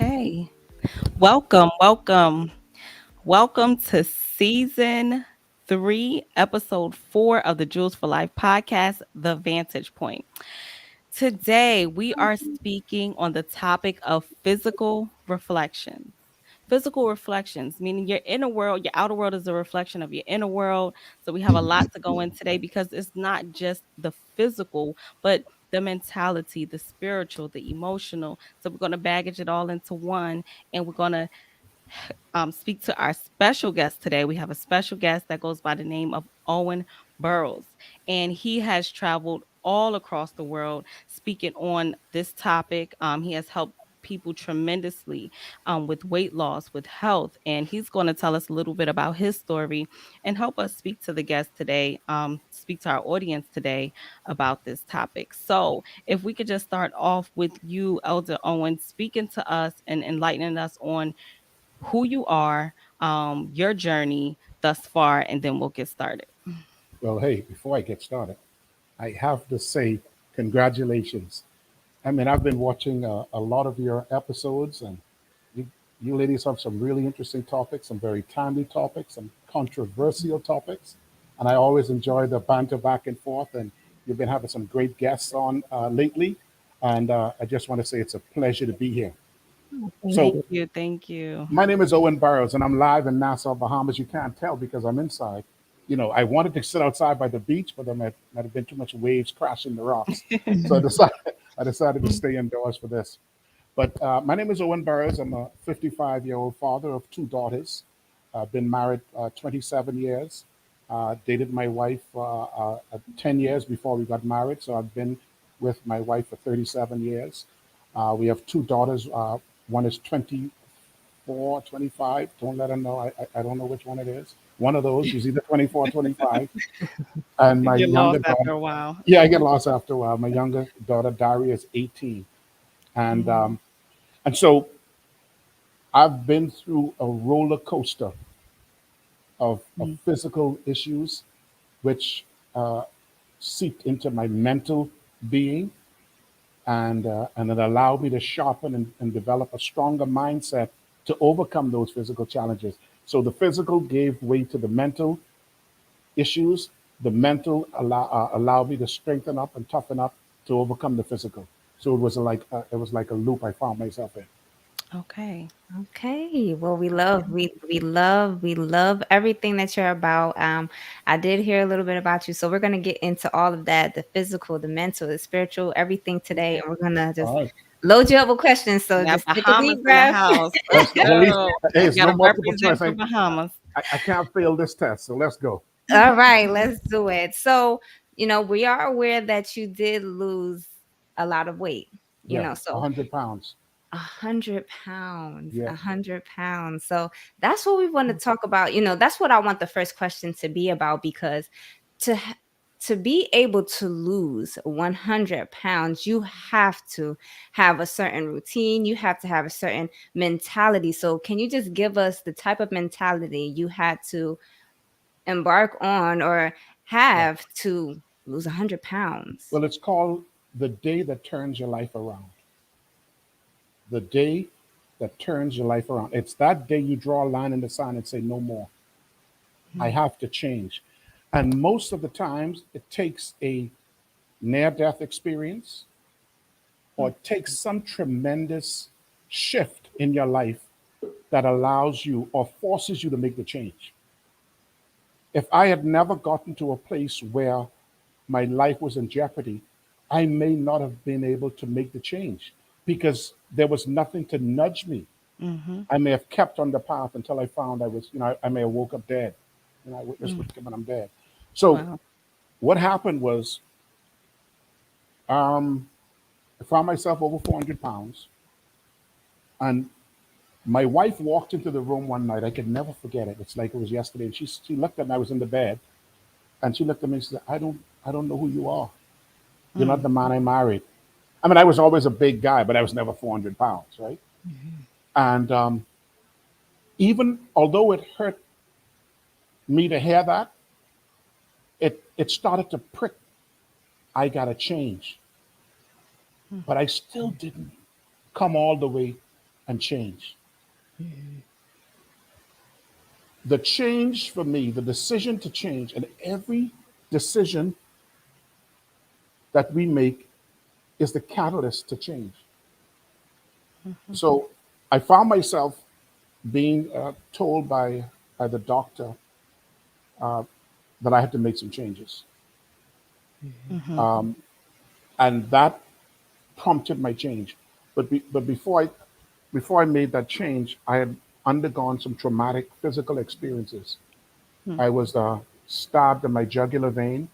Okay. Welcome to season 3, episode 4 of the Jewels for Life podcast, The Vantage Point. Today, we are speaking on the topic of physical reflections. Physical reflections, meaning your inner world, your outer world is a reflection of your inner world. So, we have a lot to go in today because it's not just the physical, but the mentality, the spiritual, the emotional. So, we're going to baggage it all into one, and we're going to speak to our special guest today. We have a special guest that goes by the name of Owen Burrows, and he has traveled all across the world speaking on this topic. He has helped people tremendously with weight loss, with health, and he's going to tell us a little bit about his story and help us speak to the guest today, speak to our audience today about this topic. So, if we could just start off with you, Elder Owen, speaking to us and enlightening us on who you are, your journey thus far, and then we'll get started. Well, hey, before I get started, I have to say congratulations. I mean, I've been watching a lot of your episodes, and you, you ladies have some really interesting topics, some very timely topics, some controversial topics. And I always enjoy the banter back and forth. And you've been having some great guests on lately. And I just want to say it's a pleasure to be here. Thank So, you. Thank you. my name is Owen Burrows, and I'm live in Nassau, Bahamas. You can't tell because I'm inside. I wanted to sit outside by the beach, but there might have been too much waves crashing the rocks. So I decided to stay indoors for this. But my name is Owen Burrows. I'm a 55-year-old father of two daughters. I've been married 27 years. Dated my wife 10 years before we got married. So I've been with my wife for 37 years. We have two daughters. One is 24, 25. Don't let her know. I don't know which one it is. One of those. She's either 24 or 25. And You my get lost younger after daughter, a while. yeah, I get lost after a while. My younger daughter, Daria, is 18. And, Mhm. um, and so I've been through a roller coaster of Mm. physical issues, which uh, seeped into my mental being, and it allowed me to sharpen and develop a stronger mindset to overcome those physical challenges. So the physical gave way to the mental issues. The mental allowed me to strengthen up and toughen up to overcome the physical. So it was like a loop I found myself in. Okay. Okay. Well, we love Okay. we love everything that you're about. I did hear a little bit about you, so we're gonna get into all of that, the physical, the mental, the spiritual, everything today, Okay. and we're gonna All just right, load you up with questions. We So got just take a Bahamas deep in the breath. house. Let's let's at least. go. Hey, We it's got no to multiple choice. represent the I, Bahamas. I can't fail this test, so let's go. All right, let's do it. So, we are aware that you did lose a lot of weight, Yeah, so 100 pounds. 100 pounds, Yeah, 100 pounds. So that's what we want to talk about. That's what I want the first question to be about, because to ha- to be able to lose 100 pounds, you have to have a certain routine. You have to have a certain mentality. So can you just give us the type of mentality you had to embark on or yeah. have to lose 100 pounds? Well, it's called the day that turns your life around. The day that turns your life around. It's that day you draw a line in the sand and say, no more. I Mhm. have to change. And most of the times, it takes a near death experience, or it takes some tremendous shift in your life that allows you or forces you to make the change. If I had never gotten to a place where my life was in jeopardy, I may not have been able to make the change because there was nothing to nudge me. Mhm. I may have kept on the path until I found I may have woke up dead. I witnessed Mm. what when I'm dead. So Wow. what happened was um, I found myself over 400 pounds, and my wife walked into the room one night. I could never forget it. It's like it was yesterday. And she looked at me. I was in the bed, and she looked at me and she said, "I don't know who you are. You're not Mm. the man I married." I mean, I was always a big guy, but I was never 400 pounds, right? Mhm. And even although it hurt me to hear that, it started to prick. I gotta change, Mm. but I still didn't come all the way. and change. Mhm. The change for me, the decision to change, and every decision that we make is the catalyst to change. Mhm. So I found myself being told by the doctor that I had to make some changes. Mhm. Mhm. And that prompted my change. But before I made that change, I had undergone some traumatic physical experiences. Mm. I was stabbed in my jugular vein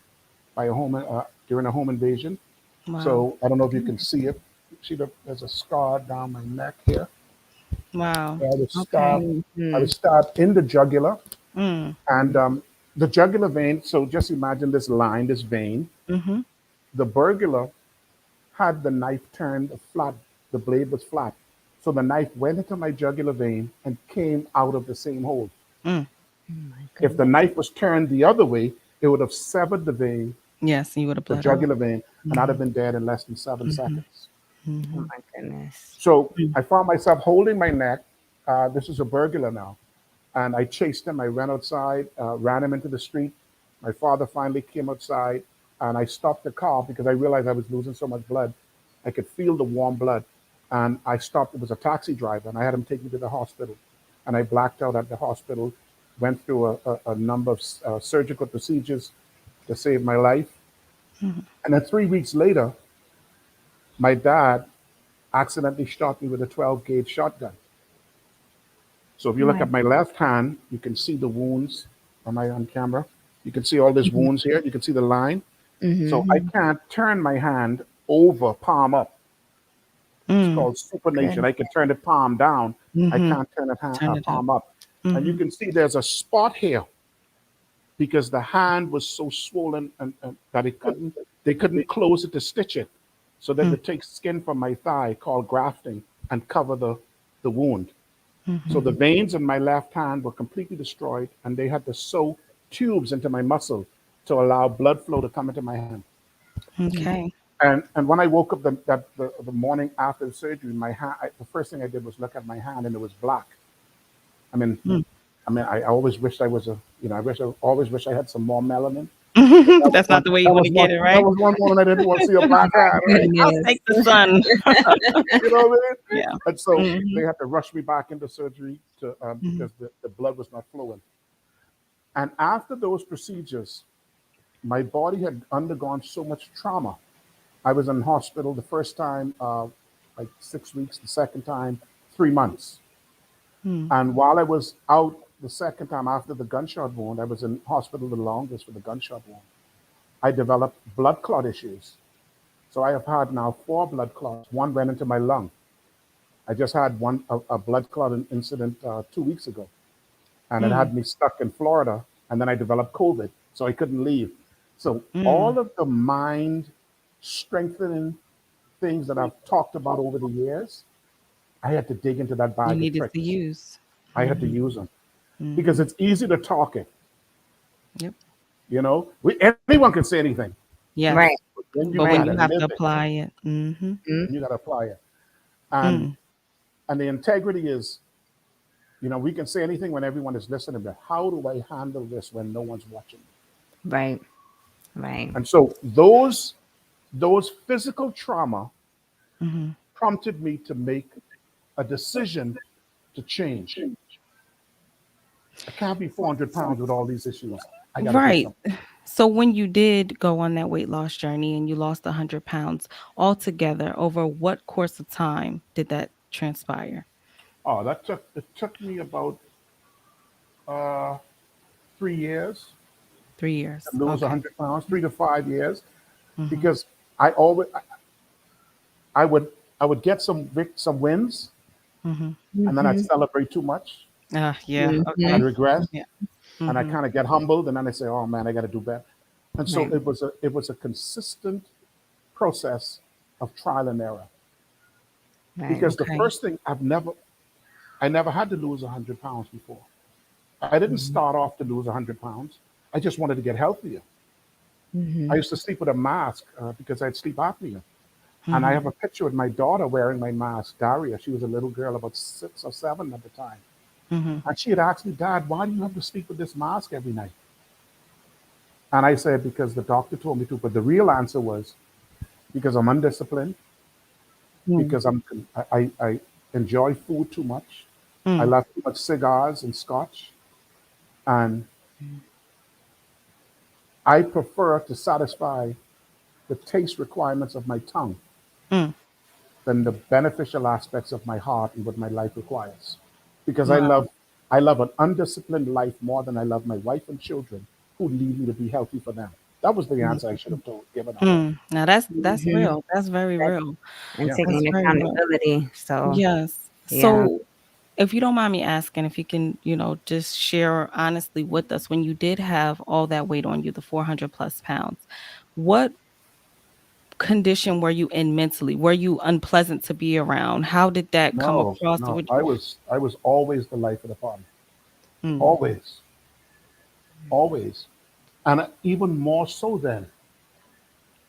by a during a home invasion. Wow. So I don't know if you can see it. See, there's a scar down my neck here. Wow. I was Okay. stabbed. I Mhm. was stabbed in the jugular, Mm. and the jugular vein. So just imagine this line, this vein. Mhm. The burglar had the knife turned flat. The blade was flat, so the knife went into my jugular vein and came out of the same hole. Mm. Oh my If the goodness. knife was turned the other way, it would have severed the vein, Yes, you would have the bled out. jugular vein, and I'd have Mhm. been dead in less than seven Mhm. seconds. Oh Mhm. my goodness. So Mm. I found myself holding my neck. This is a burglar now. And I chased him. I ran outside, ran him into the street. My father finally came outside, and I stopped the car because I realized I was losing so much blood. I could feel the warm blood. And I stopped. It was a taxi driver, and I had him take me to the hospital. And I blacked out at the hospital, went through a number of surgical procedures to save my life. Mhm. And then 3 weeks later, my dad accidentally shot me with a 12 gauge shotgun. So if you look Right. at my left hand, you can see the wounds. Am I on camera? You can see all these Mhm. wounds here. You can see the line. So I Mhm. can't turn my hand over, palm up. It's Mm. called supination. Good. I can turn it palm down. I Mhm. can't turn it Turn it up. palm up. And you Mhm. can see there's a spot here because the hand was so swollen and that they couldn't close it to stitch it. So they had Mm. to take skin from my thigh called grafting and cover the wound. So Mhm. the veins in my left hand were completely destroyed, and they had to sew tubes into my muscle to allow blood flow to come into my hand. Okay. And when I woke up the morning after the surgery, my hand, the first thing I did was look at my hand, and it was black. I mean, Mm. I always wished I was always wish I had some more melanin. That was That's not one. the way you That want was to one. get it, That right? was one moment I didn't want to see a black My hand. Right? I'll goodness. take the sun. You know what I mean? Yeah. And so they Mhm. had to rush me back into surgery Mhm. because the blood was not flowing. And after those procedures, my body had undergone so much trauma. I was in hospital the first time, like 6 weeks, the second time, 3 months. Mm. And while I was out the second time after the gunshot wound, I was in hospital the longest for the gunshot wound. I developed blood clot issues. So I have had now 4 blood clots. One went into my lung. I just had a blood clot incident 2 weeks ago, and it Mm. had me stuck in Florida. And then I developed COVID, so I couldn't leave. So Mm. all of the mind strengthening things that I've talked about over the years, I had to dig into that You bag of needed to tricks. use. I had to Mhm. use them because Mhm. it's easy to talk it. Yep. Anyone can say anything, Yes. Right. but then you But Right. when got to you have to live it. apply it. Mhm. And you got to apply it. And Mm. and the integrity is, we can say anything when everyone is listening, but how do I handle this when no one's watching? Right. Right. And so those physical trauma Mhm. prompted me to make a decision to change. I can't be 400 pounds with all these issues. I got to do Right. something. So when you did go on that weight loss journey and you lost 100 pounds altogether, over what course of time did that transpire? Oh, it took me about uh, 3 years 3 years. to lose Okay. 100 pounds, 3 to 5 years, Mhm. because I would get some wins, Mhm. and then I'd Mhm. celebrate too much. Yeah. I'd Mhm. Okay. regret, Yeah. and I Mhm. kind of get humbled, and then I say, "Oh man, I got to do better." And so Right. it was a consistent process of trial and error. Right. Because the Okay. first thing I never had to lose 100 pounds before. I didn't Mhm. start off to lose 100 pounds. I just wanted to get healthier. I Mhm. used to sleep with a mask because I had sleep apnea. And I Mhm. have a picture with my daughter wearing my mask, Daria. She was a little girl, about 6 or 7 at the time. Mhm. And she had asked me, Dad, why do you have to sleep with this mask every night? And I said, because the doctor told me to. But the real answer was because I'm undisciplined, Mm. because I enjoy food too much. I Mm. love too much cigars and scotch. And I prefer to satisfy the taste requirements of my tongue Mm. than the beneficial aspects of my heart and what my life requires. Because Wow. I love an undisciplined life more than I love my wife and children who need me to be healthy for them. That was the answer I should have given her. Mm. Now that's Mhm. real. That's very That real. and Yeah. That's taking very real. accountability. So, Yes. yeah. So, if you don't mind me asking, if you can, just share honestly with us when you did have all that weight on you, the 400 plus pounds, what condition were you in mentally? Were you unpleasant to be around? How did that come No, across? no. I was always the life of the party. Mm. Always, always. And even more so then,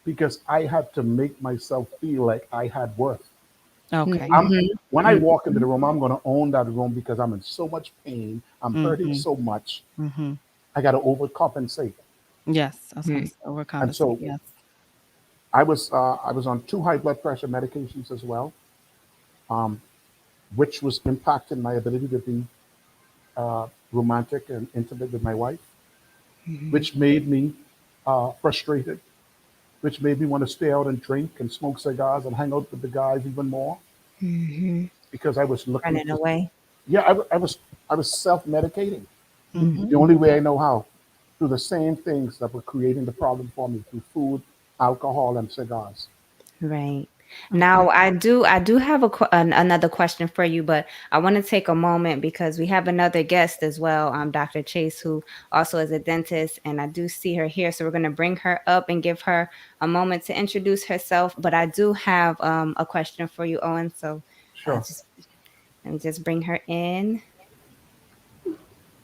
because I had to make myself feel like I had worth. Okay. I'm Mhm. When I walk into Mhm. the room, I'm gonna own that room because I'm in so much pain. I'm hurting Mhm. so much. Mhm. I gotta overcompensate. Yes, I was gonna Mhm. say And overcompensate. so Yes. I was on 2 high blood pressure medications as well, um, which was impacting my ability to be romantic and intimate with my wife, Mhm. which made me frustrated, which made me want to stay out and drink and smoke cigars and hang out with the guys even more Mhm. because I was looking Running to. away. Yeah, I was self-medicating Mhm. the only way I know how, through the same things that were creating the problem for me, through food, alcohol, and cigars. Right. Okay. Now, I do have another question for you, but I want to take a moment because we have another guest as well, Dr. Chase, who also is a dentist, and I do see her here. So we're going to bring her up and give her a moment to introduce herself. But I do have a question for you, Owen. So Sure. just let me just bring her in.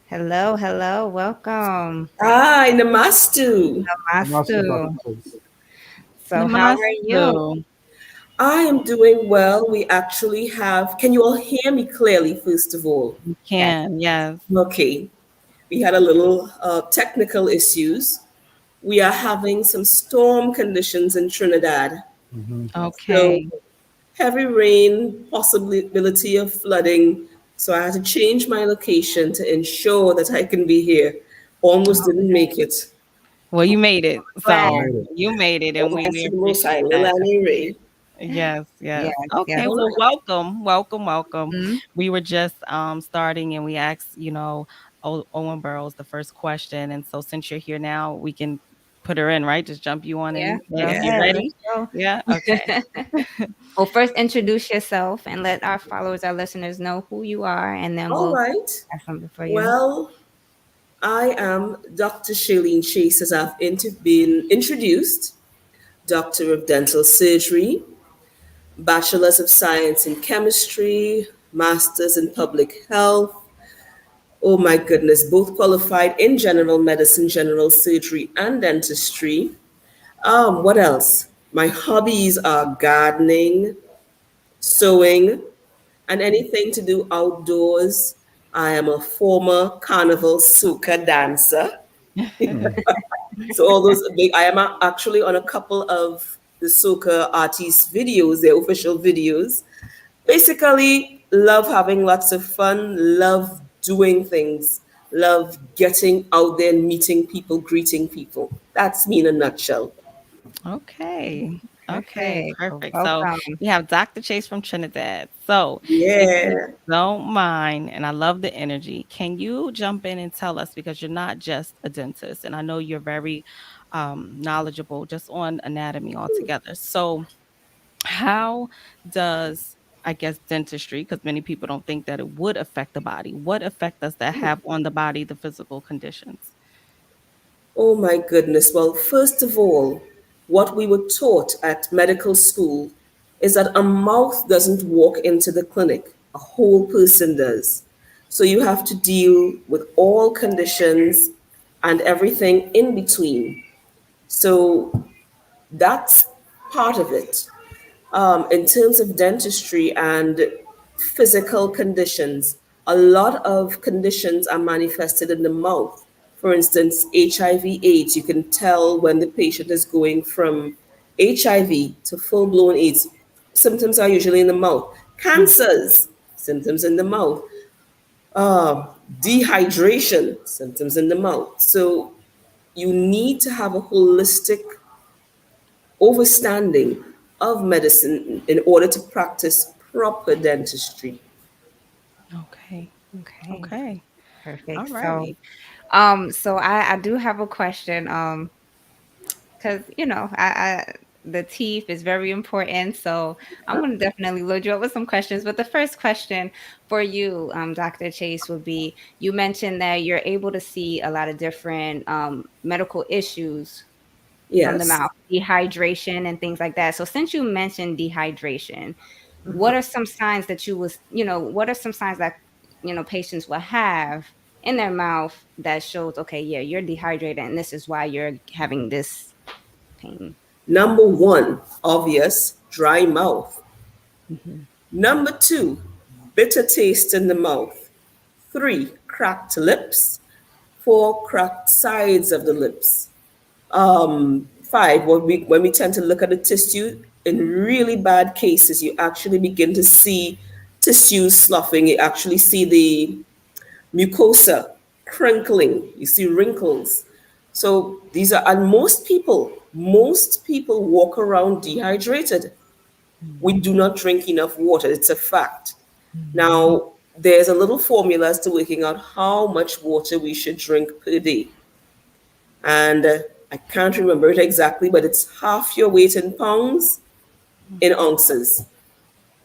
Hello, hello, welcome, Hi, Namastu. Namaste, Mastu. Dr. Chase. So how are you? Namaste. I am doing well. We actually have, can you all hear me clearly, first of all? You Yes. can. Yes. Okay. We had a little technical issues. We are having some storm conditions in Trinidad. Hmm. So Okay. heavy rain, possibility of flooding. So I had to change my location to ensure that I can be here. Almost didn't make it. Well, you made it. Glad. You So made it. you made it, and All we thanks to the Most High. appreciate Well, that. anyway. Yes, Yes, yes. yes. Okay, All well, right. welcome, welcome, welcome. Mhm. We were just starting and we asked, Owen Burrows the first question. And so since you're here now, we can put her in, right? Just jump you on Yeah, in. go Yeah, you ahead. ready? Let's Yeah, go. okay. Well, first introduce yourself and let our followers, our listeners know who you are, and then All we'll right. have something for you. Well, I am Dr. Sherlene Chase, as I've been introduced, Doctor of Dental Surgery, Bachelor's of Science in Chemistry, Master's in Public Health. Oh my goodness, both qualified in general medicine, general surgery, and dentistry. What else? My hobbies are gardening, sewing, and anything to do outdoors. I am a former carnival soca dancer. Hmm. So all those big, I am actually on a couple of the soca artist videos, their official videos. Basically, love having lots of fun, love doing things, love getting out there and meeting people, greeting people. That's me in a nutshell. Okay. Okay, Perfect. perfect. So Welcome. we have Dr. Chase from Trinidad. So if you Yeah. don't mind, and I love the energy, can you jump in and tell us because you're not just a dentist, and I know you're very knowledgeable just on anatomy altogether. So how does I guess dentistry, because many people don't think that it would affect the body. What effect does that have on the body, the physical conditions? Oh my goodness. Well, first of all, what we were taught at medical school is that a mouth doesn't walk into the clinic, a whole person does. So you have to deal with all conditions and everything in between. So that's part of it. In terms of dentistry and physical conditions, a lot of conditions are manifested in the mouth. For instance, HIV/AIDS, you can tell when the patient is going from HIV to full blown AIDS. Symptoms are usually in the mouth. Mm. Cancers, symptoms in the mouth. Dehydration, symptoms in the mouth. So you need to have a holistic overstanding of medicine in order to practice proper dentistry. Okay. Okay. Okay. All Perfect. So, right. I do have a question. Because I the teeth is very important. So I'm gonna definitely load you up with some questions. But the first question for you, Dr. Chase, would be: you mentioned that you're able to see a lot of different medical issues from the Yes. mouth, dehydration and things like that. So since you mentioned dehydration, what are some signs that what are some signs that patients will have in their mouth that shows, okay, yeah, you're dehydrated and this is why you're having this pain? Number one, obvious, dry mouth. Mhm. Number two, bitter taste in the mouth. Three, cracked lips. Four, cracked sides of the lips. Five, when we tend to look at the tissue, in really bad cases, you actually begin to see tissues sloughing. You actually see the mucosa crinkling. You see wrinkles. So these are, and most people walk around dehydrated. We do not drink enough water. It's a fact. Now, there's a little formula as to working out how much water we should drink per day. And I can't remember it exactly, but it's half your weight in pounds in ounces.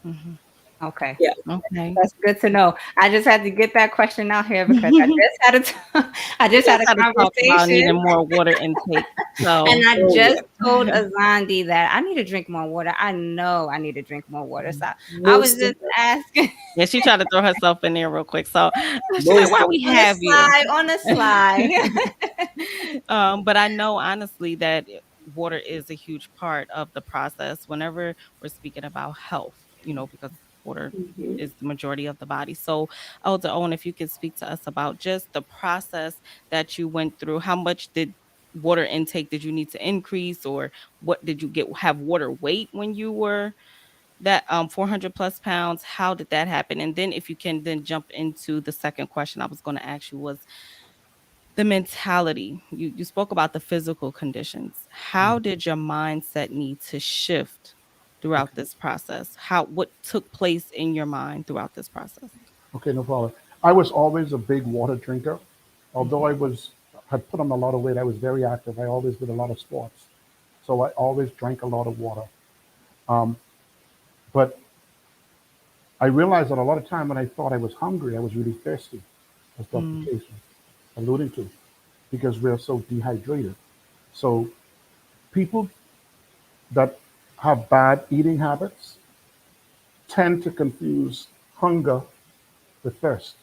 Mhm. Okay. Yeah. Okay. That's good to know. I just had to get that question out here because I just had I We just had just a had to talk about conversation. needing more water intake. And So, I Oh, just yeah. told Azandi that I need to drink more water. I know I need to drink more water. So I was Most just of them. asking yeah, she tried to throw herself in there real quick. So, she's like, Most "Why of we on the have you?" slide, on the slide. But I know honestly that water is a huge part of the process whenever we're speaking about health, because water is the majority of the body. So, Elder Owen, if you could speak to us about just the process that you went through, how much did water intake did you need to increase, or what did you have water weight when you were that 400 plus pounds? How did that happen? And then if you can then jump into the second question I was going to ask you was the mentality. You spoke about the physical conditions. How did your mindset need to shift throughout this process? What took place in your mind throughout this process? Okay, no problem. I was always a big water drinker. Although Mhm. I had put on a lot of weight, I was very active. I always did a lot of sports. So I always drank a lot of water. But I realized that a lot of time when I thought I was hungry, I was really thirsty, as Dr. Mm, Chase was alluding to, because we're so dehydrated. So people that have bad eating habits tend to confuse hunger with thirst,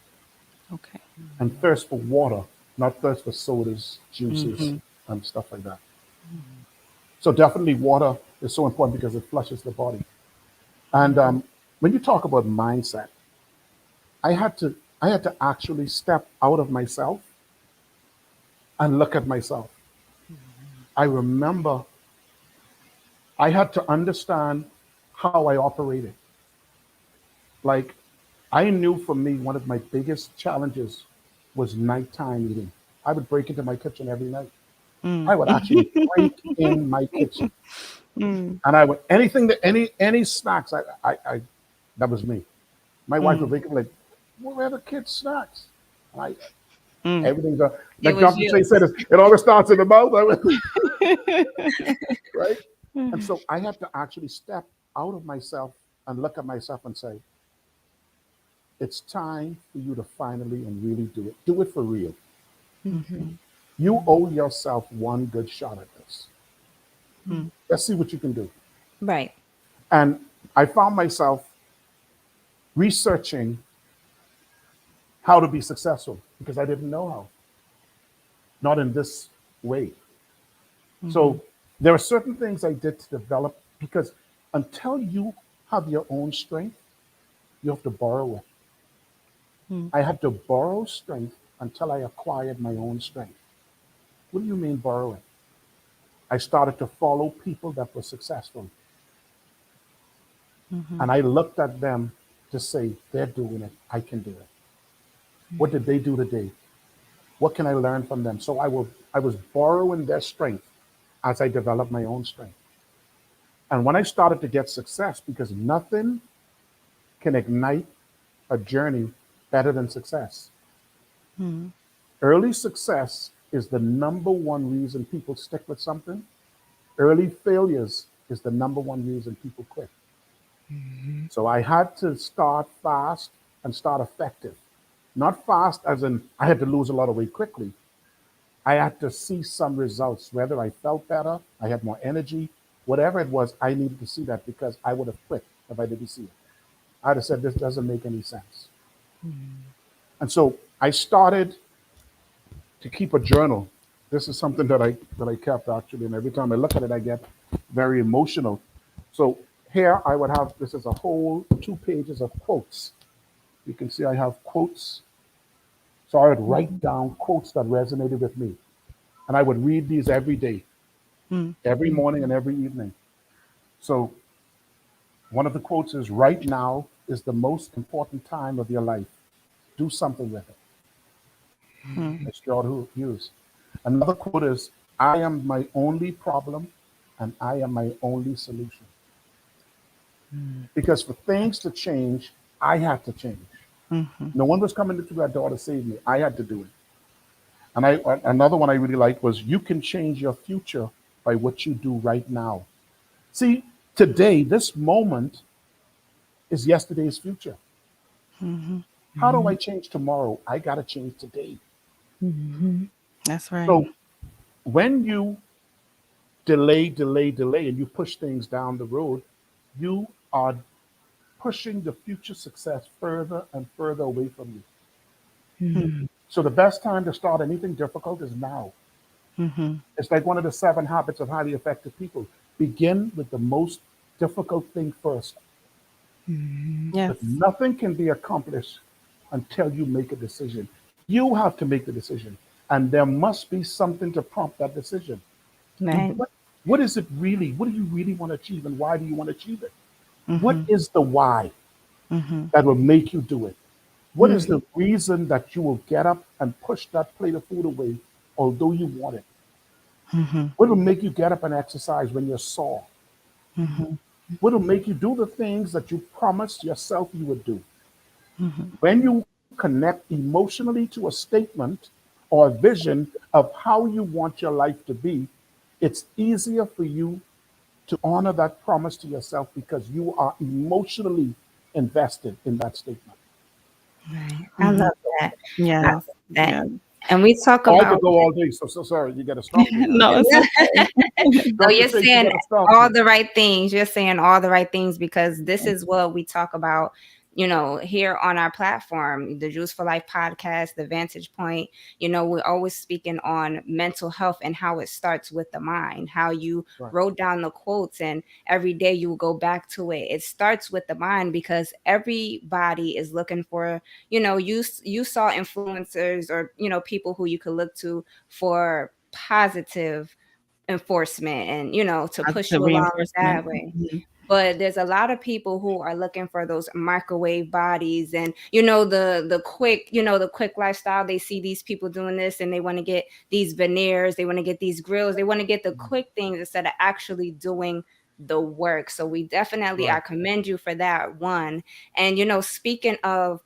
okay. and thirst for water, not thirst for sodas, juices, Mhm. and stuff like that. So definitely water is so important because it flushes the body. And when you talk about mindset, I had to I had to actually step out of myself and look at myself. I remember I had to understand how I operated. Like, I knew for me, one of my biggest challenges was nighttime eating. I would break into my kitchen every night. Mm. I would actually break in my kitchen, Mm. and I would anything that any snacks. I that was me. My wife would Mm. wake up like, well, "Where are the kids' snacks?" And Mm. everything's It like was Dr. you. Chase said. It always starts in the mouth, right? And so I had to actually step out of myself and look at myself and say, it's time for you to finally and really do it. Do it for real. Mhm. Mhm. You owe yourself one good shot at this. Mm. Let's see what you can do. Right. And I found myself researching how to be successful because I didn't know how, not in this way. Mhm. So there are certain things I did to develop because Until you have your own strength, you have to borrow it. Mm. I had to borrow strength until I acquired my own strength. What do you mean borrowing? I started to follow people that were successful, Mhm. and I looked at them to say, they're doing it, I can do it. What did they do today? What can I learn from them? So I was borrowing their strength as I developed my own strength. And when I started to get success, because nothing can ignite a journey better than success. Mhm. Early success is the number one reason people stick with something. Early failures is the number one reason people quit. So I had to start fast and start effective. Not fast as in I had to lose a lot of weight quickly. I had to see some results, whether I felt better, I had more energy, whatever it was, I needed to see that because I would have quit if I didn't see it. I'd have said, this doesn't make any sense. And so I started to keep a journal. This is something that I kept actually, and every time I look at it, I get very emotional. So here I would have this is a whole 2 pages of quotes. You can see I have quotes. So I would write down quotes that resonated with me, and I would read these every day, Mm. every morning and every evening. So one of the quotes is, "Right now is the most important time of your life. Do something with it." Mm. It's George Hughes. Another quote is, "I am my only problem and I am my only solution." Because for things to change, I had to change. Mhm. No one was coming to that door to save me. I had to do it. And another one I really liked was, "You can change your future by what you do right now." See, today, this moment is yesterday's future. Mhm. How do I change tomorrow? I got to change today. That's right. So when you delay, and you push things down the road, you are pushing the future success further and further away from you. Mm. So the best time to start anything difficult is now. Mhm. It's like one of the 7 habits of highly effective people. Begin with the most difficult thing first. But Yes. nothing can be accomplished until you make a decision. You have to make the decision. And there must be something to prompt that decision. Right. What, what is it really? What do you really want to achieve and why do you want to achieve it? What Mhm. is the why Mhm. that will make you do it? What is Mm. the reason that you will get up and push that plate of food away, although you want it? Mhm. What will make you get up and exercise when you're sore? Mhm. What will make you do the things that you promised yourself you would do? Mhm. When you connect emotionally to a statement or a vision of how you want your life to be, it's easier for you to honor that promise to yourself because you are emotionally invested in that statement. Right. I Mhm. love that. I Yes. love that. Yes. And we talk I could about go all day, so sorry, you got to stop me now. No, it's okay. no, Dr. you're Chase, you saying got to stop all me. the right things. You're saying all the right things because this is what we talk about, here on our platform, the Juice for Life podcast, the Vantage Point. We're always speaking on mental health and how it starts with the mind, how you Right. wrote down the quotes and every day you will go back to it. It starts with the mind because everybody is looking for, you saw influencers or, people who you could look to for positive enforcement and to push Positive you along reinforcement. that way. Mhm. But there's a lot of people who are looking for those microwave bodies and the quick lifestyle. They see these people doing this and they want to get these veneers, they want to get these grills, they want to get the quick things instead of actually doing the work. So we definitely, I Right. commend you for that one. And speaking of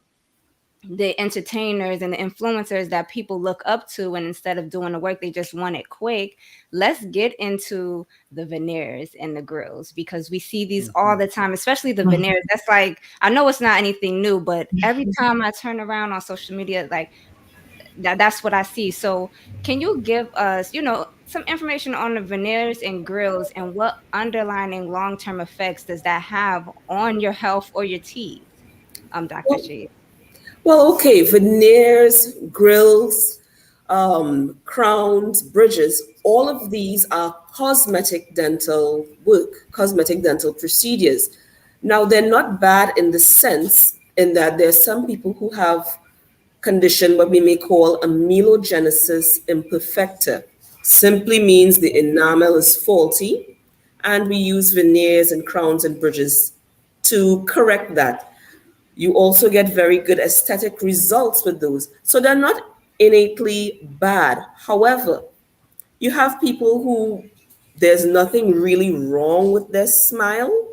the entertainers and the influencers that people look up to, and instead of doing the work they just want it quick, let's get into the veneers and the grills because we see these all Mhm. the time, especially the veneers. That's like, I know it's not anything new, but every time I turn around on social media, like that's what I see. So can you give us some information on the veneers and grills and what underlying long-term effects does that have on your health or your teeth, Dr. Well, She? well, okay, veneers, grills. crowns, bridges, all of these are cosmetic dental work, cosmetic dental procedures. Now, they're not bad in the sense in that there's some people who have condition what we may call amelogenesis imperfecta. Simply means the enamel is faulty, and we use veneers and crowns and bridges to correct that. You also get very good aesthetic results with those. So they're not innately bad. However, you have people who there's nothing really wrong with their smile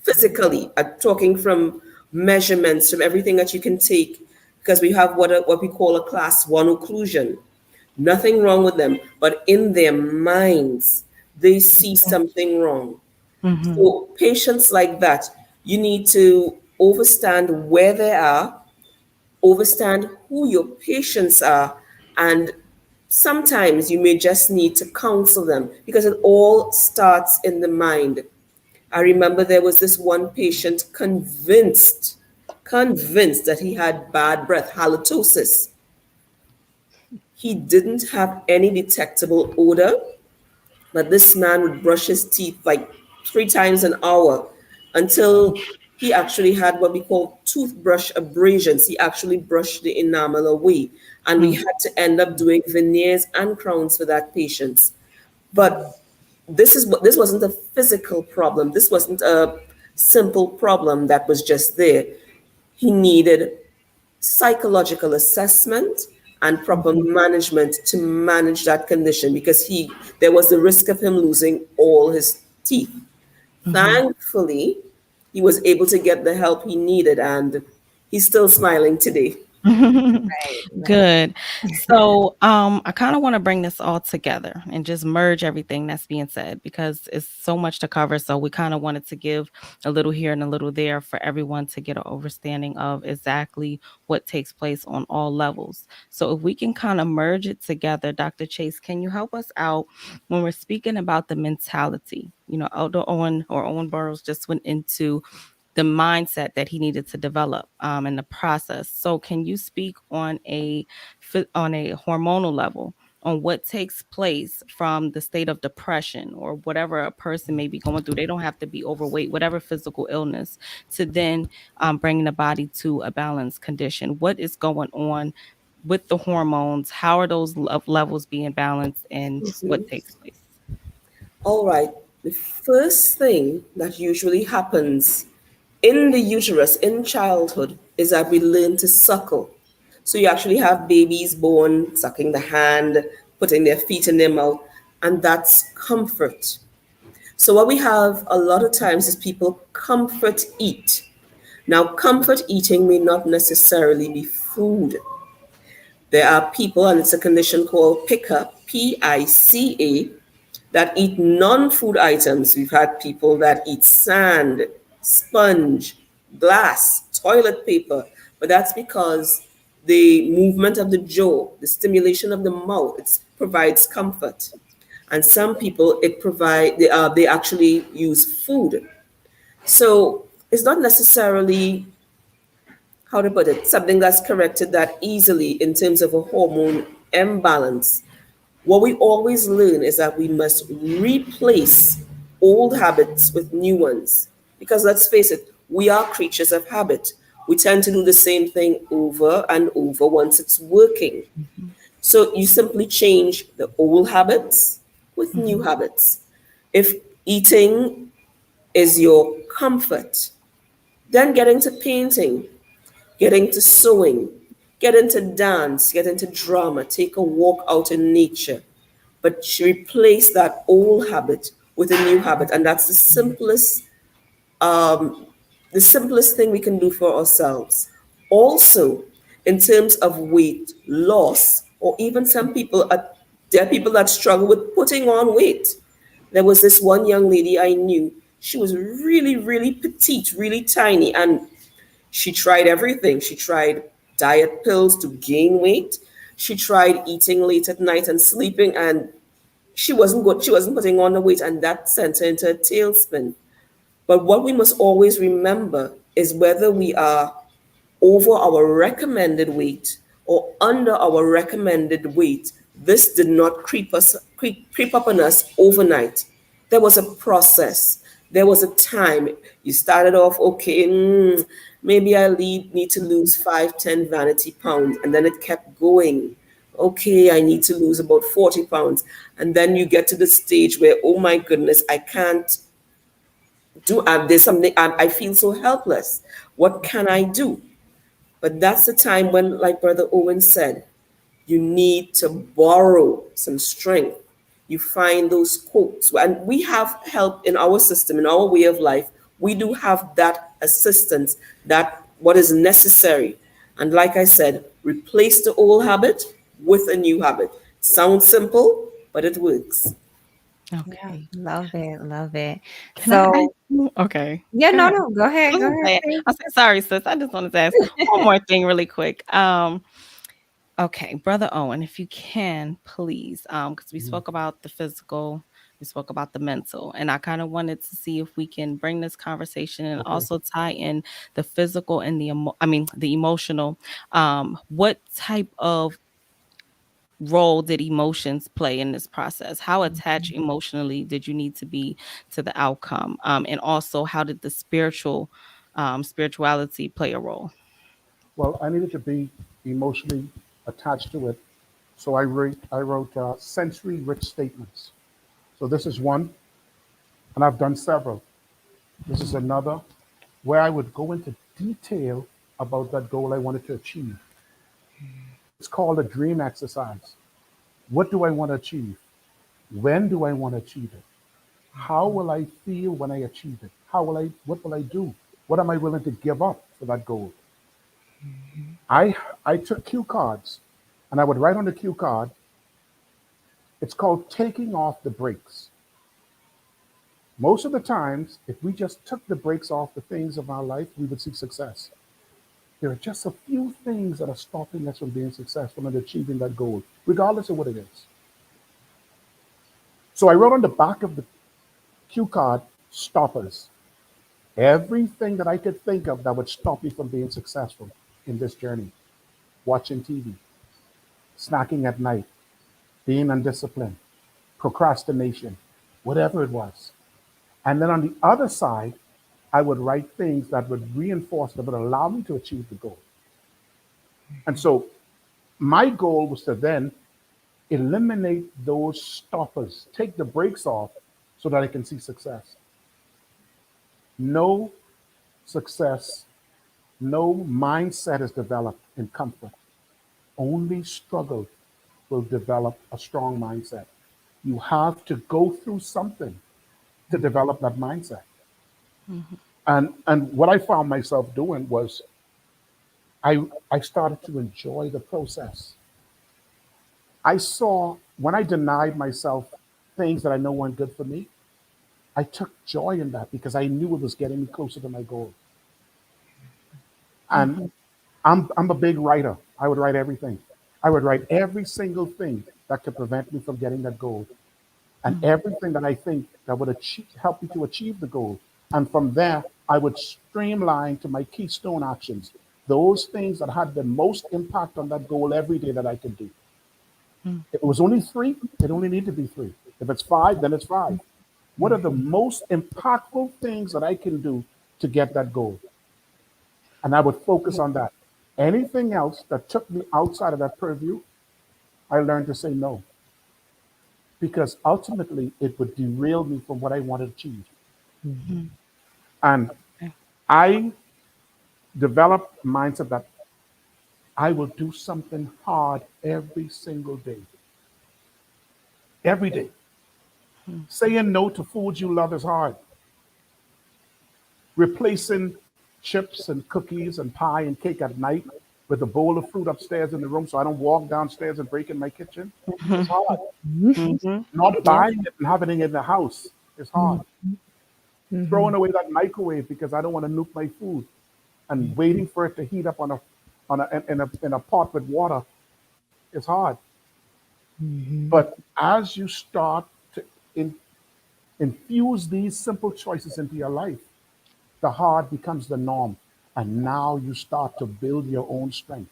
physically. I'm talking from measurements, from everything that you can take, because we have what we call a class one occlusion. Nothing wrong with them, but in their minds, they see something wrong. Mhm. So patients like that, you need to understand where they are, understand who your patients are, and sometimes you may just need to counsel them because it all starts in the mind. I remember there was this one patient convinced that he had bad breath, halitosis. He didn't have any detectable odor, but this man would brush his teeth like 3 times an hour until he actually had what we call toothbrush abrasions. He actually brushed the enamel away, and we Mm. had to end up doing veneers and crowns for that patient. But this wasn't a physical problem. This wasn't a simple problem that was just there. He needed psychological assessment and proper Mhm. management to manage that condition because he there was the risk of him losing all his teeth. Mhm. Thankfully, he was able to get the help he needed, and he's still smiling today. Right, right. Good. So, I kind of want to bring this all together and just merge everything that's being said because it's so much to cover. So, we kind of wanted to give a little here and a little there for everyone to get an understanding of exactly what takes place on all levels. So, if we can kind of merge it together, Dr. Chase, can you help us out when we're speaking about the mentality? Elder Owen or Owen Burrows just went into the mindset that he needed to develop in the process. So, can you speak on a hormonal level on what takes place from the state of depression or whatever a person may be going through? They don't have to be overweight, whatever physical illness, to then bring the body to a balanced condition. What is going on with the hormones? How are those levels being balanced, and what takes place? All right. The first thing that usually happens in the uterus in childhood is that we learn to suckle. So you actually have babies born sucking the hand, putting their feet in their mouth, and that's comfort. So what we have a lot of times is people comfort eat. Now, comfort eating may not necessarily be food. There are people, and it's a condition called pica, PICA, that eat non food items. We've had people that eat sand, sponge, glass, toilet paper, but that's because the movement of the jaw, the stimulation of the mouth, it provides comfort. And some people, they actually use food. So it's not necessarily, how to put it, something that's corrected that easily in terms of a hormone imbalance. What we always learn is that we must replace old habits with new ones. Because let's face it, we are creatures of habit. We tend to do the same thing over and over once it's working. Mhm. So you simply change the old habits with new Mhm. habits. If eating is your comfort, then get into painting, get into sewing, get into dance, get into drama, take a walk out in nature, but replace that old habit with a new habit. And that's the simplest thing we can do for ourselves. Also, in terms of weight loss, or even there are people that struggle with putting on weight. There was this one young lady I knew. She was really, really petite, really tiny, and she tried everything. She tried diet pills to gain weight. She tried eating late at night and sleeping, and she wasn't good. She wasn't putting on the weight, and that sent her into a tailspin. But what we must always remember is whether we are over our recommended weight or under our recommended weight, this did not creep up on us overnight. There was a process. There was a time. You started off, okay, maybe need to lose 5, 10 vanity pounds. And then it kept going. Okay, I need to lose about 40 pounds. And then you get to the stage where, oh my goodness, I can't there's something, I feel so helpless. What can I do? But that's the time when, like Brother Owen said, you need to borrow some strength. You find those quotes, and we have help in our system, in our way of life. We do have that assistance, that what is necessary. And like I said, replace the old habit with a new habit. Sounds simple, but it works. Yeah, Okay. love it, love it. Can I ask So, you? Okay. yeah, Go no, ahead. no, I was go gonna ahead, say, please. I said, sorry, sis. I just wanted to ask one more thing really quick. Okay, Brother Owen, if you can, please, because we Mhm. spoke about the physical, we spoke about the mental, and I kind of wanted to see if we can bring this conversation and Okay. also tie in the physical and I mean, the emotional. What type of role did emotions play in this process? How attached emotionally did you need to be to the outcome? And also, how did the spirituality play a role? Well, I needed to be emotionally attached to it. So I wrote sensory rich statements. So this is one, and I've done several. This is another where I would go into detail about that goal I wanted to achieve. It's called a dream exercise. What do I want to achieve? When do I want to achieve it? How will I feel when I achieve it? What will I do? What am I willing to give up for that goal? I took cue cards and I would write on the cue card, it's called taking off the brakes. Most of the times, if we just took the brakes off the things of our life, we would see success. There are just a few things that are stopping us from being successful and achieving that goal, regardless of what it is. So I wrote on the back of the cue card, stoppers. Everything that I could think of that would stop me from being successful in this journey. Watching TV, snacking at night, being undisciplined, procrastination, whatever it was. And then on the other side, I would write things that would reinforce, that would allow me to achieve the goal. And so my goal was to then eliminate those stoppers, take the brakes off so that I can see success. No success, no mindset is developed in comfort. Only struggle will develop a strong mindset. You have to go through something to develop that mindset. Mhm. And what I found myself doing was I started to enjoy the process. I saw when I denied myself things that I know weren't good for me, I took joy in that because I knew it was getting me closer to my goal. And Mhm. I'm a big writer. I would write everything. I would write every single thing that could prevent me from getting that goal, and Mhm. everything that I think that would help me to achieve the goal. And from there, I would streamline to my keystone actions, those things that had the most impact on that goal every day that I could do. Mhm. If it was only three, it only need to be three. If it's five, then it's five. What are the most impactful things that I can do to get that goal? And I would focus on that. Anything else that took me outside of that purview, I learned to say no because ultimately it would derail me from what I want to achieve. Mhm. And Okay. I developed a mindset that I will do something hard every single day. Every day. Mhm. Saying no to foods you love is hard. Replacing chips and cookies and pie and cake at night with a bowl of fruit upstairs in the room so I don't walk downstairs and break in my kitchen is Mhm. hard. Mhm. Not Yeah. buying it and having it in the house is hard. Throwing Mhm. away that microwave because I don't want to nuke my food and waiting for it to heat up in a pot with water is hard. Mhm. But as you start to in, infuse these simple choices into your life, the hard becomes the norm. And now you start to build your own strength.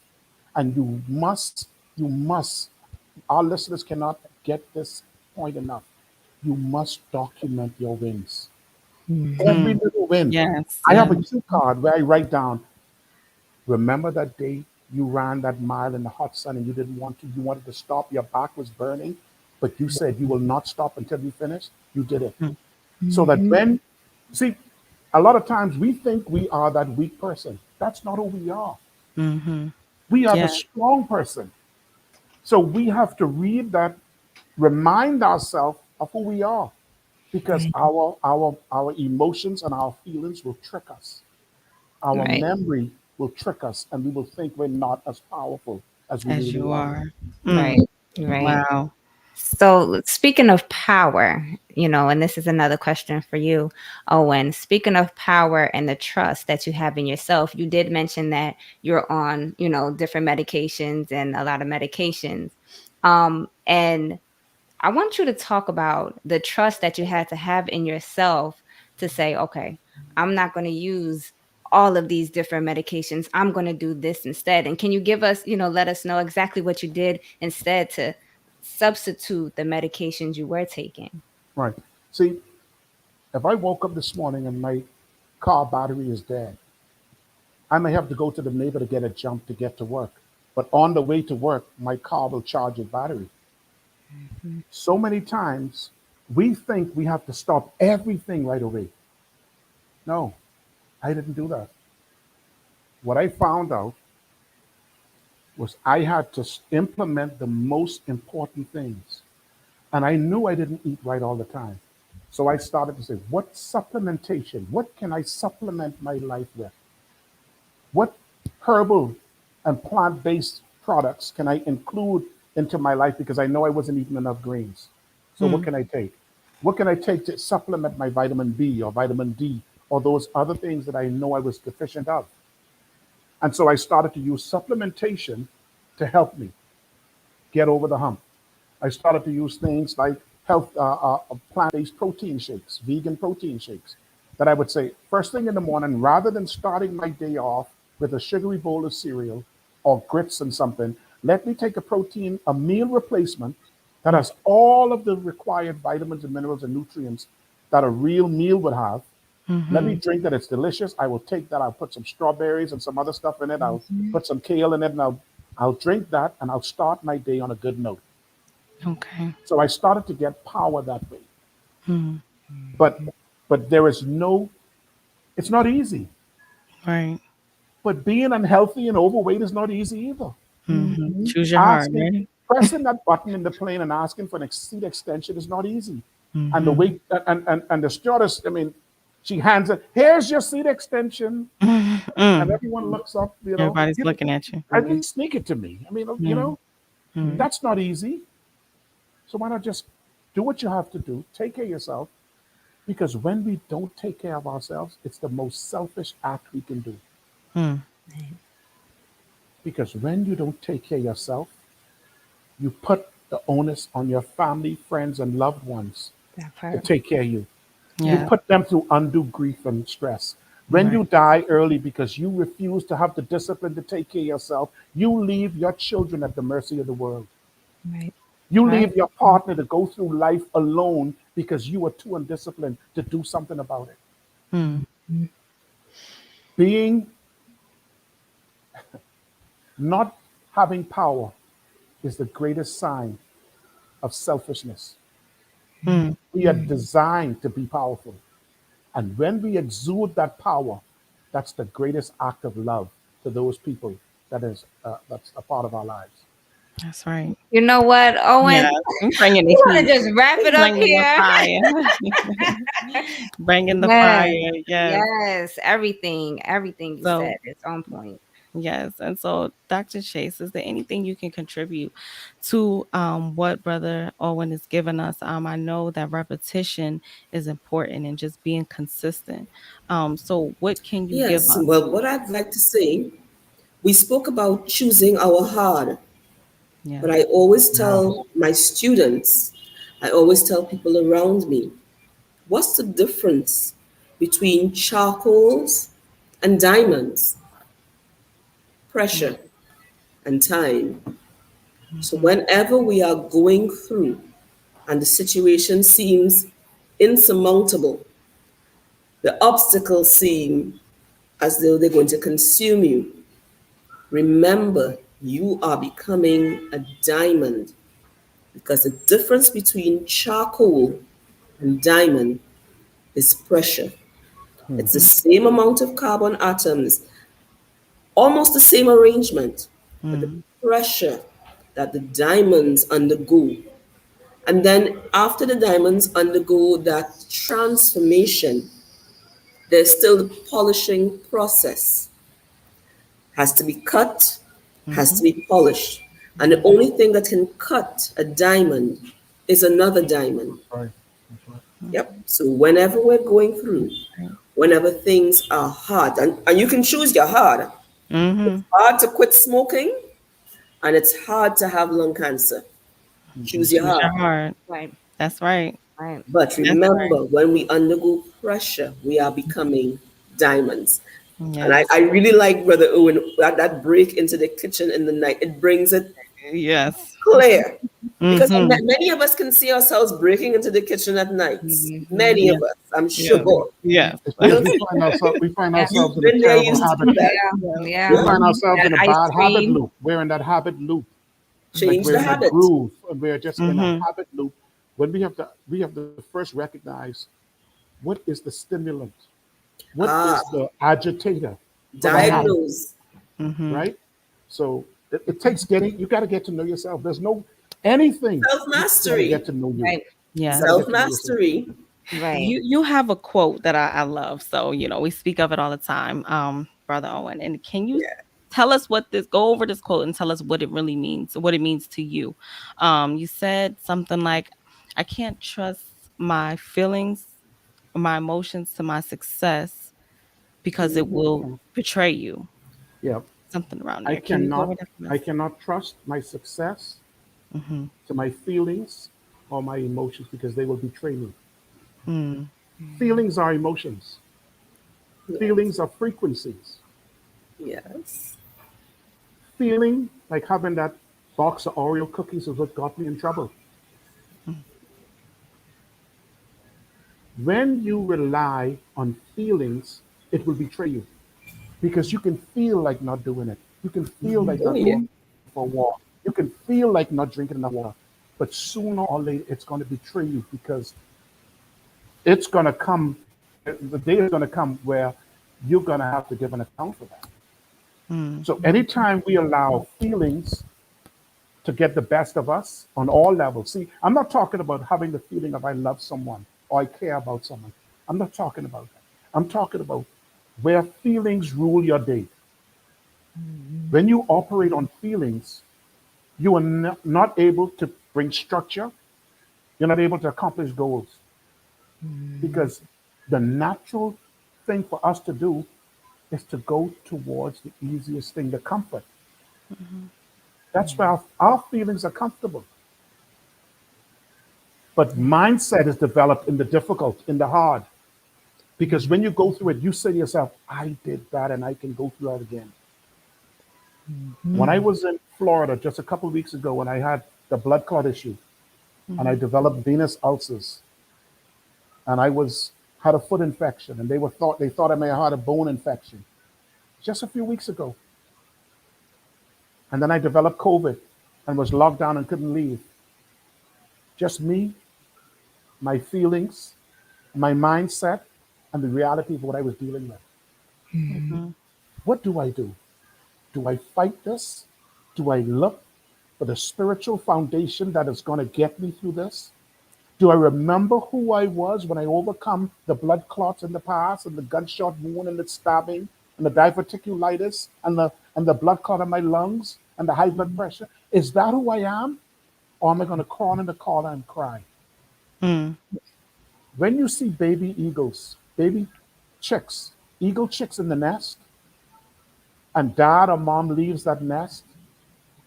And you must, our listeners cannot get this point enough. You must document your wins. Every Mm. little win. Yes, I have yes. a cue card where I write down, remember that day you ran that mile in the hot sun and you didn't want to, you wanted to stop, your back was burning, but you said you will not stop until you finish. You did it. Mm. So that when, see, a lot of times we think we are that weak person. That's not who we are. Mm-hmm. We are the Yeah. strong person. So we have to read that, remind ourselves of who we are, because our emotions and our feelings will trick us. Our Right. memory will trick us, and we will think we're not as powerful as we As really you are. are. Right. Mm. Right. Wow. So, speaking of power, and this is another question for you, Owen. Speaking of power and the trust that you have in yourself, you did mention that you're on, different medications and a lot of medications. And I want you to talk about the trust that you had to have in yourself to say, okay, I'm not going to use all of these different medications. I'm going to do this instead. And can you give us, let us know exactly what you did instead to substitute the medications you were taking? Right. See, if I woke up this morning and my car battery is dead, I may have to go to the neighbor to get a jump to get to work. But on the way to work, my car will charge its battery. Mhm. So many times we think we have to stop everything right away. No, I didn't do that. What I found out was I had to implement the most important things. And I knew I didn't eat right all the time. So I started to say, what supplementation? What can I supplement my life with? What herbal and plant based products can I include into my life because I know I wasn't eating enough greens? So, what Mm. can I take? What can I take to supplement my vitamin B or vitamin D or those other things that I know I was deficient of? And so I started to use supplementation to help me get over the hump. I started to use things like plant-based protein shakes, vegan protein shakes, that I would say first thing in the morning, rather than starting my day off with a sugary bowl of cereal or grits and something, let me take a meal replacement that has all of the required vitamins and minerals and nutrients that a real meal would have. Let me Mm-hmm. drink that. It's delicious. I will take that. I'll put some strawberries and some other stuff in it. I'll Mhm. put some kale in it, and I'll drink that, and I'll start my day on a good note. Okay. So I started to get power that way. Mm. But there is no, it's not easy. Right. But being unhealthy and overweight is not easy either. Mm-hmm. Mhm. Choose your heart, Asking, right? pressing that button in the plane and asking for an seat extension is not easy. And the Mm-hmm. wait and the stewardess, I mean, she hands it, here's your seat extension. And Mm. everyone looks up, Everybody's looking at you. at least sneak it to me. I mean, Mm. Mm. that's not easy. So why not just do what you have to do, take care of yourself, because when we don't take care of ourselves, it's the most selfish act we can do. Mm. Because when you don't take care of yourself, you put the onus on your family, friends, and loved ones That to part. take care of you. You Yeah. put them through undue grief and stress. When Right. you die early because you refuse to have the discipline to take care of yourself, you leave your children at the mercy of the world. Right. You Right. leave your partner to go through life alone because you are too undisciplined to do something about it. Mm. Mhm. Being not having power is the greatest sign of selfishness. Mm. We are designed to be powerful. And when we exude that power, that's the greatest act of love to those people that's a part of our lives. That's right. You know what, Yeah. Owen? Bringing the We want heat. to just wrap it up Bringing the here. fire. Bringing the fire. Yes. Yes. Yes. Everything you So, said is on point. yes. And so, Dr. Chase, is there anything you can contribute to what Brother Owen has given us? I know that repetition is important and just being consistent. So, what can you give Yes, us? well, what I'd like to say, we spoke about choosing our hard, but Yes. I always Yes. tell my students, I always tell people around me, what's the difference between charcoals and diamonds? Mm. Pressure. and time. So Mhm. whenever we are going through and the situation seems insurmountable, the obstacles seem as though they're going to consume you, remember you are becoming a diamond, because the difference between charcoal and diamond is pressure. It's the same amount of carbon atoms, almost the same arrangement, but the Mhm. pressure that the diamonds undergo. And then after the diamonds undergo that transformation, there's still the polishing process. Has to be cut, has to Mhm. be polished. And the only thing that can cut a diamond is another diamond. That's right. That's right. Yep. So whenever we're going through, Right. whenever things are hard, and you can choose your hard. It's Mhm. hard to quit smoking, and it's hard to have lung cancer. Choose your Choose hard. your heart. Right. That's right. Right. But That's right. remember, when we undergo pressure, we are becoming diamonds. And I Yes. really like Brother Owen, that break into the kitchen in the night. It brings it Yes. clear. Because Mhm. many of us can see ourselves breaking into the kitchen at night. Mm-hmm. Many Yes. of us, I'm Yes. sure. Yes. It's I because don't think we find Yeah. ourselves you've in a been there, terrible used to habit. do that. Yeah. We Yeah. find Mhm. ourselves That in a ice bad habit cream. loop. We're in that habit loop. Like Change we're the in a habit. groove and we're just in a Mhm. habit loop. When we have to first recognize what is the stimulant, what is Ah, the agitator for that habit, diagnose. Mhm. right? So it takes getting. You got to get to know yourself. There's no anything Self you got to get mastery. to know you. Right. You got to Yes. get Self to know yourself. mastery. Right. You have a quote that I love. So, we speak of it all the time, Brother Owen. And can you Yeah. tell us go over this quote and tell us what it really means, what it means to you? You said something like, I can't trust my feelings, my emotions to my success because it will betray you. Yeah, Something around I there. Can you go cannot. over that for I us? cannot trust my success Mhm. to my feelings or my emotions because they will betray me. Mm. Feelings are emotions. Yes. Feelings are frequencies. Yes. Feeling like having that box of Oreo cookies is what got me in trouble. Mm. When you rely on feelings, it will betray you because you can feel like not doing it. You can feel like Oh, not yeah. going for a walk. You can feel like not drinking enough water. But sooner or later, it's going to betray you because it's going to come, the day is going to come where you're going to have to give an account for that. Mm. So anytime we allow feelings to get the best of us on all levels. See, I'm not talking about having the feeling of I love someone or I care about someone. I'm not talking about that. I'm talking about where feelings rule your day. When you operate on feelings, you are not able to bring structure. You're not able to accomplish goals because the natural thing for us to do is to go towards the easiest thing, the comfort. Mhm. That's where our feelings are comfortable. But mindset is developed in the difficult, in the hard. Because when you go through it, you say to yourself, I did that and I can go through that again. When I was in Florida just a couple of weeks ago, when I had the blood clot issue and I Mhm. developed venous ulcers and I was had a foot infection and they thought I may have had a bone infection just a few weeks ago. And then I developed COVID and was locked down and couldn't leave. Just me, my feelings, my mindset, and the reality of what I was dealing with. Mhm. What do I do? Do I fight this? Do I look for the spiritual foundation that is going to get me through this? Do I remember who I was when I overcome the blood clots in the past and the gunshot wound and the stabbing and the diverticulitis and the blood clot in my lungs and the high blood pressure? Is that who I am? Or am I going to crawl in the corner and cry? Mm. When you see baby eagles, baby chicks, eagle chicks in the nest, and dad or mom leaves that nest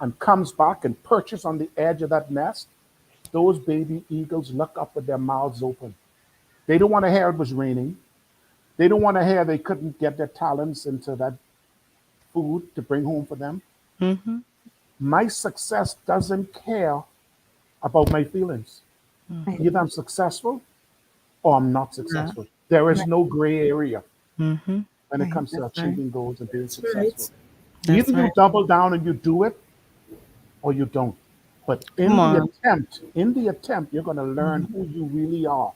and comes back and perches on the edge of that nest, those baby eagles look up with their mouths open. They don't want to hear it was raining. They don't want to hear they couldn't get their talents into that food to bring home for them. Mhm. My success doesn't care about my feelings. Right. Either I'm successful or I'm not Yeah. successful. There is Right. no gray area Mm-hmm. when it Right. comes to That's right. achieving goals and being That's right. successful. Either That's you right. double down and you do it or you don't. But Come on. in the attempt, you're going to learn Mm-hmm. who you really are.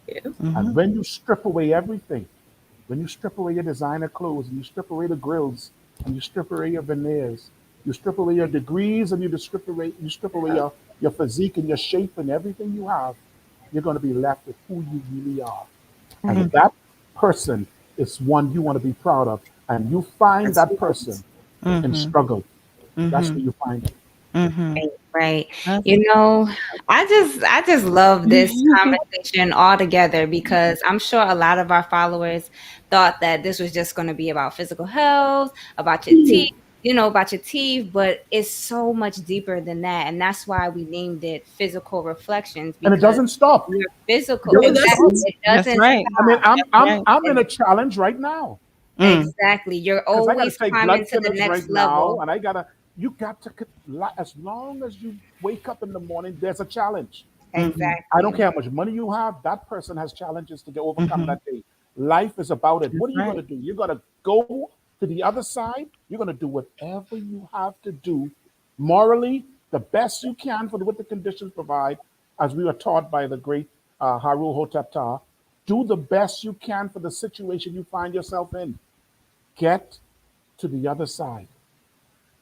Yeah. And Mm-hmm. when you strip away everything, when you strip away your designer clothes, and you strip away the grills, and you strip away your veneers, you strip away your degrees, and you strip away your physique and your shape and everything you have, you're going to be left with who you really are. And Right. that person is one you want to be proud of. And you find That's that right. person in Mm-hmm. struggle. That's Mm-hmm. where you find it. Mm-hmm. Right, right. That's You know, I just love this conversation altogether because I'm sure a lot of our followers thought that this was just going to be about physical health, about your teeth, about your teeth, but it's so much deeper than that. And that's why we named it Physical Reflections And it because doesn't stop. your It physical, No, it doesn't stop. exactly, doesn't. it that's doesn't right. I mean, stop. I'm That's I'm right. I'm in a challenge right now. Mm. Exactly. You're Because I got to always take climbing blood to the thinners next right now, level. and you got to, as long as you wake up in the morning, there's a challenge. Mm-hmm. I don't Exactly. care how much money you have, that person has challenges to get overcome Mm-hmm. that day. Life is about it. That's What are you going right. to do? You're going to go to the other side. You're going to do whatever you have to do morally, the best you can for what the conditions provide, as we were taught by the great Harul Hotep. Do the best you can for the situation you find yourself in. Get to the other side.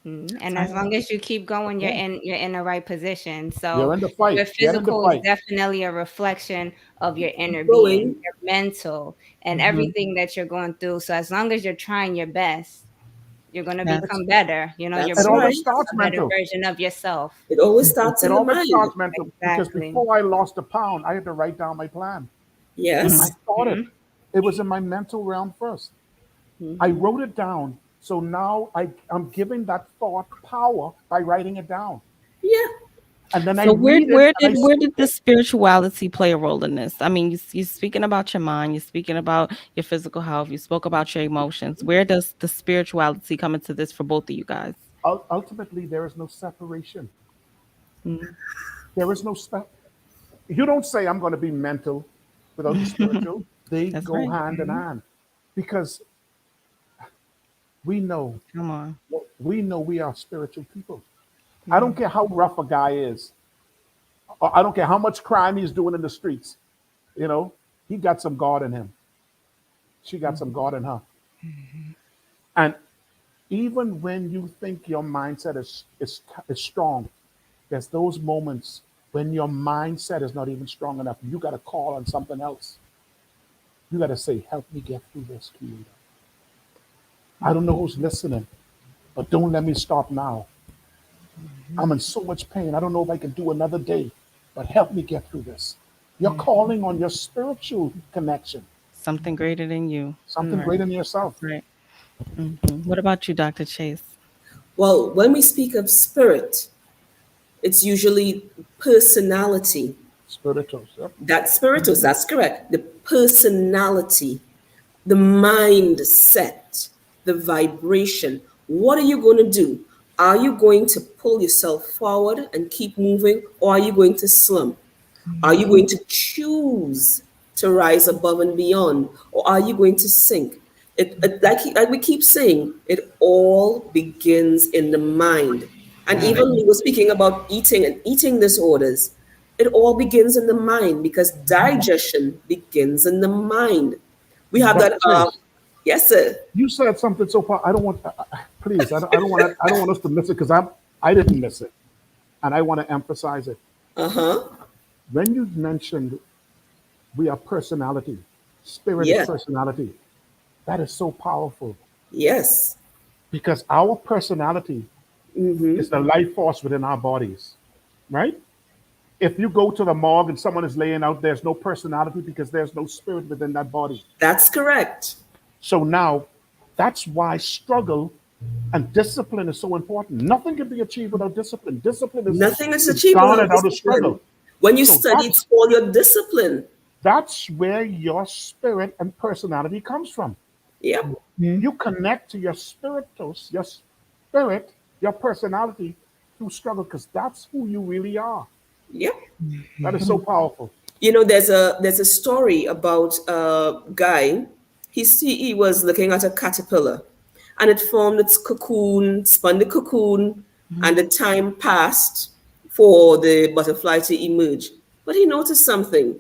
And That's as right. long as you keep going, Yeah. you're in the right position. So You're in the your fight. Get in the physical is fight. definitely a reflection of your Keep inner being, going. your mental, and Mm-hmm. everything that you're going through. So as long as you're trying your best, you're gonna Yes. become better. You're It That's always right. becoming starts a better mental. version of yourself. It always Mm-hmm. starts It in the always mind. starts mental because Exactly. before I lost a pound, I had to write down my plan. I Mm-hmm. Yes. thought it. Mhm. It was in my mental realm first. I Mhm. wrote it down. So now I'm giving that thought power by writing it down. Yeah. And then I So where read it where and I did where speak did the it. spirituality play a role in this? I mean, you're speaking about your mind, you're speaking about your physical health, you spoke about your emotions. Where does the spirituality come into this for both of you guys? Ultimately, there is no separation. Mm. There is no step. You don't say I'm going to be mental without the spiritual. They That's go right. hand in Mhm. hand because we know Come on. we are spiritual people. I don't Mhm. care how rough a guy is, or I don't care how much crime he's doing in the streets. You know, he got some God in him. She got some God in her. Mhm. And even when you think your mindset is strong, there's those moments when your mindset is not even strong enough. You got to call on something else. You got to say, "Help me get through this, Creator." I don't know who's listening, but don't let me stop now. I'm in so much pain. I don't know if I can do another day, but help me get through this. You're Mhm. calling on your spiritual connection, Something greater than you. something Right. greater than That's yourself. right. What about you, Dr. Chase? Well, when we speak of spirit, it's usually personality. Spiritual. Yep. That spiritus, Mhm. that's correct. The personality, the mindset, the vibration. What are you going to do? Are you going to pull yourself forward and keep moving, or are you going to slump? Are you Mhm. going to choose to rise above and beyond, or are you going to sink? Like we keep saying, it all begins in the mind. And Got Mhm. it. even we were speaking about eating and eating disorders. It all begins in the mind because digestion begins in the mind. We have that. Dr. Chase, Yes, sir. you said something so far. I don't want, please, I don't want us to miss it because I didn't miss it. And I want to emphasize it. Uh huh. When you mentioned we are personality, spirit is Yeah. personality, that is so powerful Yes. because our personality is the life force within our bodies, right? If you go to the morgue and someone is laying out, there's no personality because there's no spirit within that body. That's correct. So now that's why struggle and discipline is so important. Nothing can be achieved without discipline. Discipline Nothing is is achieved garnered without out of struggle. discipline. When you So study, it's called your discipline. that's where your spirit and personality comes from. Yep. Mhm. You connect to your spiritus, your spirit, your personality through struggle because that's who you really are. Yep. That is so powerful. There's a story about a guy. He was looking at a caterpillar, and it formed its cocoon, spun the cocoon, and the time passed for the butterfly to emerge. But he noticed something.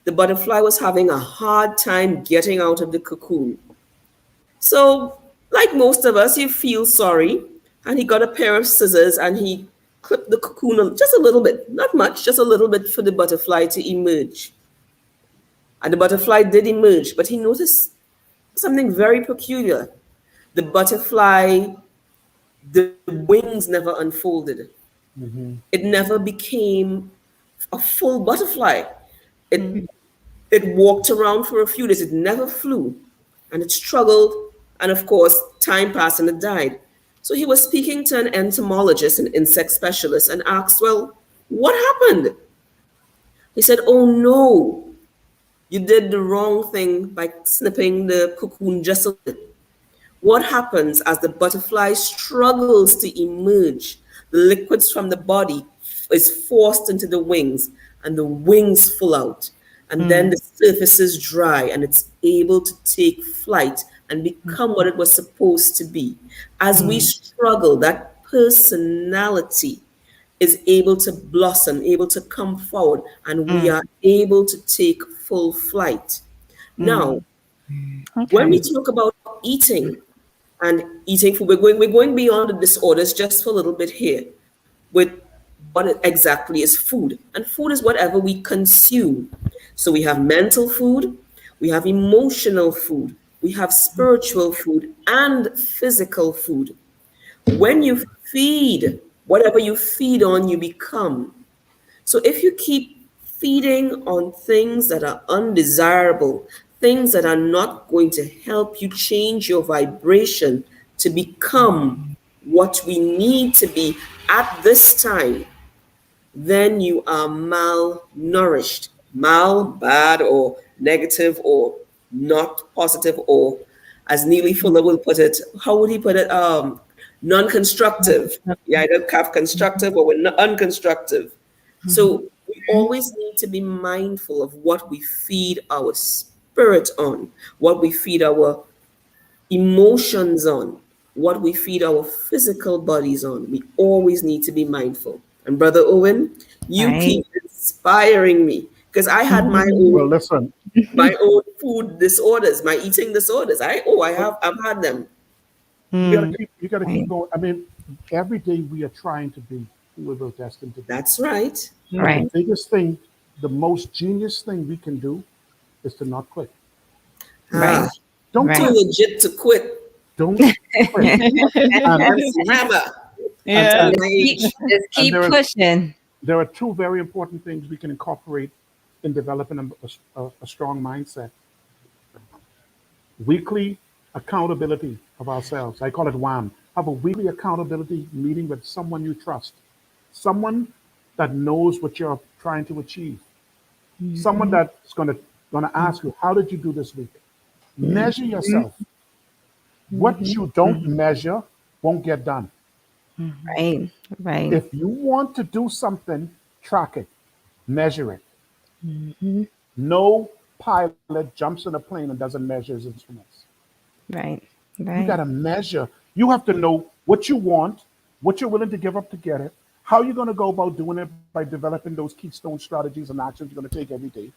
The butterfly was having a hard time getting out of the cocoon. So, like most of us, he feels sorry, and he got a pair of scissors and he clipped the cocoon just a little bit, not much, just a little bit for the butterfly to emerge. And the butterfly did emerge, but he noticed something very peculiar. The butterfly, the wings never unfolded. Hmm. It never became a full butterfly. It it walked around for a few days. It never flew, and it struggled. And of course, time passed and it died. So he was speaking to an entomologist, an insect specialist, and asked, "Well, what happened?" He said, "Oh no, you did the wrong thing by snipping the cocoon just a little." What happens as the butterfly struggles to emerge? The liquids from the body is forced into the wings, and the wings full out. And then the surface is dry, and it's able to take flight and become what it was supposed to be. As we struggle, that personality is able to blossom, able to come forward, and we are able to take full flight. Now, when we Okay. talk about eating, and eating food. We're going beyond the disorders just for a little bit here with what exactly is food. And food is whatever we consume. So we have mental food, we have emotional food, we have spiritual food, and physical food. When you feed, whatever you feed on, you become. So if you keep feeding on things that are undesirable, things that are not going to help you change your vibration to become what we need to be at this time, then you are malnourished. Mal, bad or negative or not positive, or as Neely Fuller will put it, how would he put it? Non-constructive. You either have constructive or we're unconstructive. So we always need to be mindful of what we feed our spirit on, what we feed our emotions on, what we feed our physical bodies on. We always need to be mindful. And Brother Owen, you Right. keep inspiring me because I had Well, listen, my own food disorders, my eating disorders. I've had them. you gotta keep Right. going. I mean, every day we are trying to be who we were destined to be. That's right. And the Right. biggest thing, the most genius thing we can do is to not quit. Right. Ah, Don't too Right. quit. legit to quit. Don't quit. And MC Hammer and at Yeah. and, my Keep, age. just and keep pushing. there are two very important things we can incorporate in developing a strong mindset. Weekly accountability of ourselves. I call it WAM. Have a weekly accountability meeting with someone you trust, someone that knows what you're trying to achieve, someone that's gonna ask you, how did you do this week? Measure yourself. What you don't measure won't get done. Right. Right. If you want to do something, track it, measure it. No pilot jumps in a plane and doesn't measure his instruments. Right. You got Right. to measure. You have to know what you want, what you're willing to give up to get it, how you're going to go about doing it by developing those keystone strategies and actions you're going to take every day.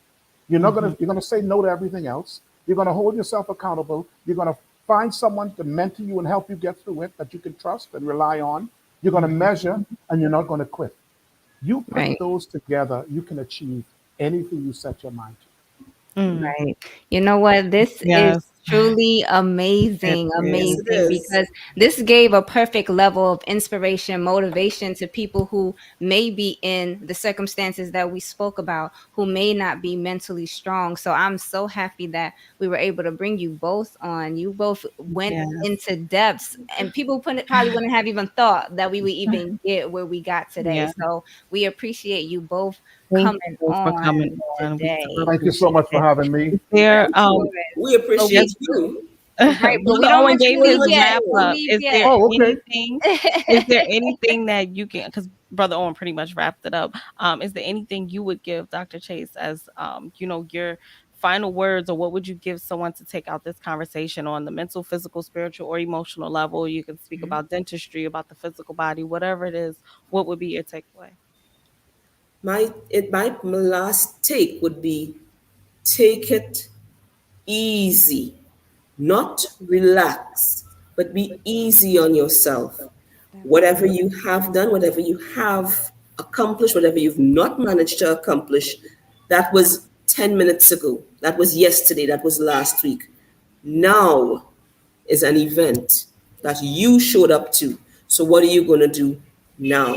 You're going to say no to everything else. You're going to hold yourself accountable. You're going to find someone to mentor you and help you get through it that you can trust and rely on. You're going to measure and you're not going to quit. You put Right. those together, you can achieve anything you set your mind Right. You know what? This is Yes. truly It amazing, Yes, is. it amazing is. because this gave a perfect level of inspiration, motivation to people who may be in the circumstances that we spoke about, who may not be mentally strong. So I'm so happy that we were able to bring you both on. You both went Yes. into depths, and people probably wouldn't have even thought that we would even get where we got today. Yeah. So we appreciate you both Thank coming you both for coming on on. We today. so to. Thank you so appreciate much for it. having me. Is there Thank you. We so appreciate yes, you. Right, but we Brother don't Owen want you gave to leave his yet. wrap Don't Wonderful. up. leave Is there yet. Oh, okay. anything is there anything that you can, because Brother Owen pretty much wrapped it up. Is there anything you would give Dr. Chase as your final words, or what would you give someone to take out this conversation on the mental, physical, spiritual, or emotional level? You can speak Mhm. about dentistry, about the physical body, whatever it is. What would be your takeaway? My last take would be take it easy, not relax, but be easy on yourself. That Whatever part. you have done, whatever you have accomplished, whatever you've not managed to accomplish, that was 10 minutes ago. That was yesterday. That was last week. Now is an event that you showed up to. So, what are you going to do now?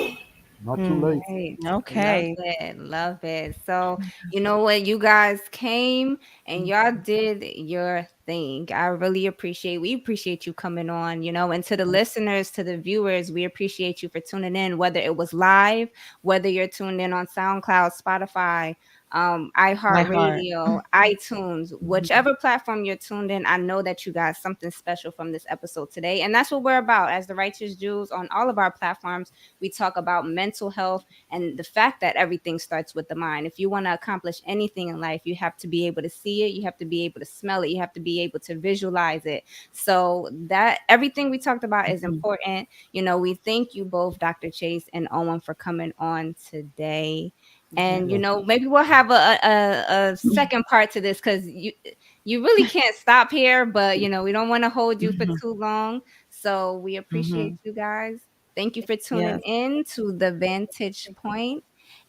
Not too Hmm. late. Right. Love Okay. it. Love it. So, you know what? You guys came and y'all did your thing. I really appreciate, we appreciate you coming on, and to the listeners, to the viewers, we appreciate you for tuning in, whether it was live, whether you're tuned in on SoundCloud, Spotify, My heart. iHeartRadio, iTunes, Mhm. whichever platform you're tuned in. I know that you got something special from this episode today. And that's what we're about as the Righteous Jews on all of our platforms. We talk about mental health and the fact that everything starts with the mind. If you want to accomplish anything in life, you have to be able to see it, you have to be able to smell it, you have to be able to visualize it. So that everything we talked about is Mhm. important. We thank you both, Dr. Chase and Owen, for coming on today. And Yes. maybe we'll have a second part to this, because you really can't stop here, but we don't want to hold you for Mhm. too long. So we appreciate Mhm. you guys. Thank you for tuning Yes. in to the Vantage Point.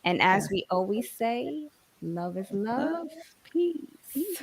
And as Yes. we always say, love is love. Love. Peace. Peace.